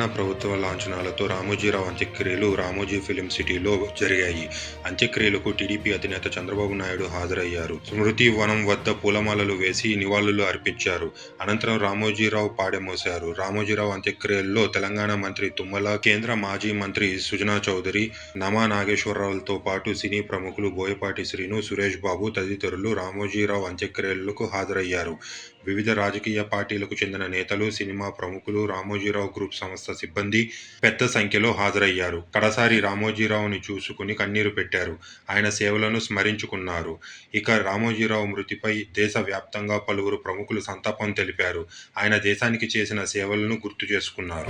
ప్రభుత్వ లాంఛనాలతో రామోజీరావు అంత్యక్రియలు రామోజీ ఫిలిం సిటీలో జరిగాయి. అంత్యక్రియలకు టీడీపీ అధినేత చంద్రబాబు నాయుడు హాజరయ్యారు. స్మృతి వనం వద్ద పూలమాలలు వేసి నివాళులు అర్పించారు. అనంతరం రామోజీరావు పాడెమోశారు. రామోజీరావు అంత్యక్రియల్లో తెలంగాణ మంత్రి తుమ్మల, కేంద్ర మాజీ మంత్రి సుజనా చౌదరి, నమా నాగేశ్వరరావులతో పాటు సినీ ప్రముఖులు బోయపాటి శ్రీను, సురేష్ బాబు తదితరులు రామోజీరావు అంత్యక్రియలకు హాజరయ్యారు. వివిధ రాజకీయ పార్టీలకు చెందిన నేతలు, సినిమా ప్రముఖులు, రామోజీరావు గ్రూప్ సంస్థ సిబ్బంది పెద్ద సంఖ్యలో హాజరయ్యారు. కడసారి రామోజీరావుని చూసుకుని కన్నీరు పెట్టారు. ఆయన సేవలను స్మరించుకున్నారు. ఇక రామోజీరావు మృతిపై దేశ వ్యాప్తంగా పలువురు ప్రముఖులు సంతాపం తెలిపారు. ఆయన దేశానికి చేసిన సేవలను గుర్తు చేసుకున్నారు.